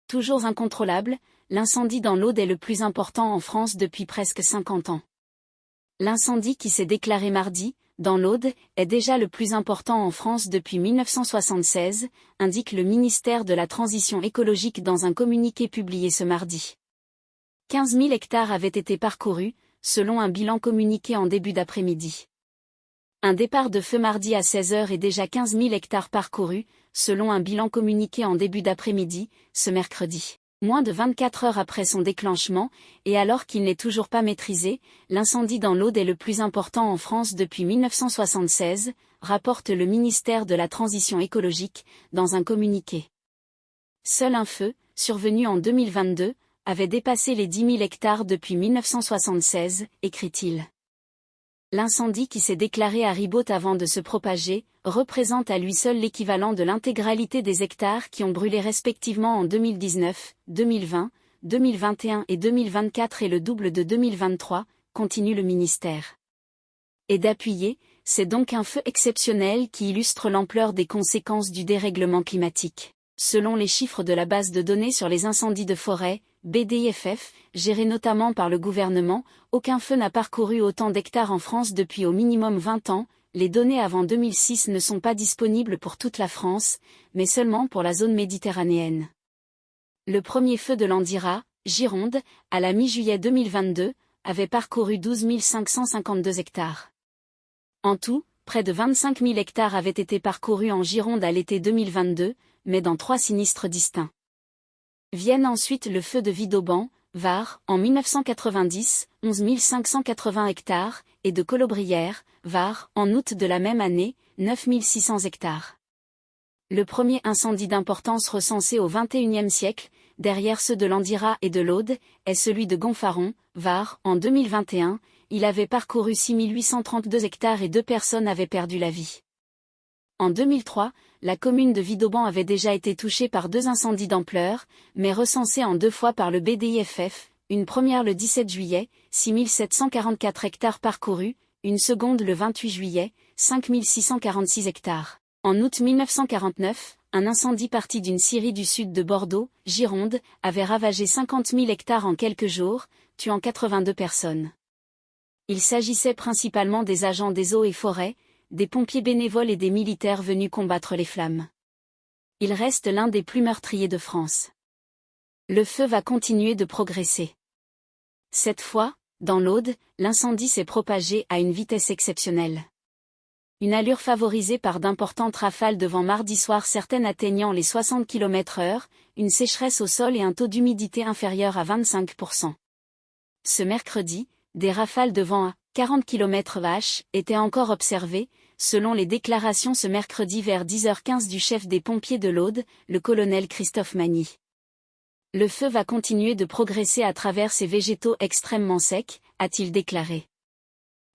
Toujours incontrôlable, l'incendie dans l'Aude est le plus important en France depuis presque 50 ans. L'incendie qui s'est déclaré mardi, dans l'Aude, est déjà le plus important en France depuis 1976, indique le ministère de la Transition écologique dans un communiqué publié ce mardi. 15 000 hectares avaient été parcourus, selon un bilan communiqué en début d'après-midi. Un départ de feu mardi à 16h et déjà 15 000 hectares parcourus, selon un bilan communiqué en début d'après-midi, ce mercredi. Moins de 24 heures après son déclenchement, et alors qu'il n'est toujours pas maîtrisé, l'incendie dans l'Aude est le plus important en France depuis 1976, rapporte le ministère de la Transition écologique, dans un communiqué. Seul un feu, survenu en 2022, avait dépassé les 10 000 hectares depuis 1976, écrit-il. L'incendie qui s'est déclaré à Ribaute avant de se propager, représente à lui seul l'équivalent de l'intégralité des hectares qui ont brûlé respectivement en 2019, 2020, 2021 et 2024 et le double de 2023, continue le ministère. Et d'appuyer, c'est donc un feu exceptionnel qui illustre l'ampleur des conséquences du dérèglement climatique. Selon les chiffres de la base de données sur les incendies de forêt, BDIFF, gérée notamment par le gouvernement, aucun feu n'a parcouru autant d'hectares en France depuis au minimum 20 ans, les données avant 2006 ne sont pas disponibles pour toute la France, mais seulement pour la zone méditerranéenne. Le premier feu de l'Andira, Gironde, à la mi-juillet 2022, avait parcouru 12 552 hectares. En tout, près de 25 000 hectares avaient été parcourus en Gironde à l'été 2022, mais dans 3 sinistres distincts. Viennent ensuite le feu de Vidauban, Var, en 1990, 11 580 hectares, et de Colobrières, Var, en août de la même année, 9 600 hectares. Le premier incendie d'importance recensé au XXIe siècle, derrière ceux de l'Andira et de l'Aude, est celui de Gonfaron, Var, en 2021, il avait parcouru 6 832 hectares et 2 personnes avaient perdu la vie. En 2003, la commune de Vidauban avait déjà été touchée par 2 incendies d'ampleur, mais recensée en 2 fois par le BDIFF, une première le 17 juillet, 6 744 hectares parcourus, une seconde le 28 juillet, 5 646 hectares. En août 1949, un incendie parti d'une scierie du sud de Bordeaux, Gironde, avait ravagé 50 000 hectares en quelques jours, tuant 82 personnes. Il s'agissait principalement des agents des eaux et forêts, des pompiers bénévoles et des militaires venus combattre les flammes. Il reste l'un des plus meurtriers de France. Le feu va continuer de progresser. Cette fois, dans l'Aude, l'incendie s'est propagé à une vitesse exceptionnelle. Une allure favorisée par d'importantes rafales de vent mardi soir, certaines atteignant les 60 km/h, une sécheresse au sol et un taux d'humidité inférieur à 25%. Ce mercredi, des rafales de vent à 40 km/h étaient encore observées, selon les déclarations ce mercredi vers 10h15 du chef des pompiers de l'Aude, le colonel Christophe Magny. Le feu va continuer de progresser à travers ces végétaux extrêmement secs, a-t-il déclaré.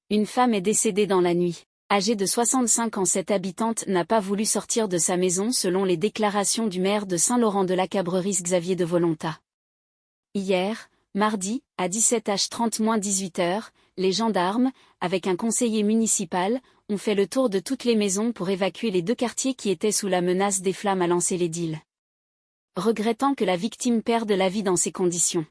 Une femme est décédée dans la nuit. Âgée de 65 ans, cette habitante n'a pas voulu sortir de sa maison selon les déclarations du maire de Saint-Laurent-de-la-Cabrerie Xavier de Volontat. Hier, mardi, à 17h30-18h, les gendarmes, avec un conseiller municipal, ont fait le tour de toutes les maisons pour évacuer les 2 quartiers qui étaient sous la menace des flammes, a lancé l'édile. Regrettant que la victime perde la vie dans ces conditions.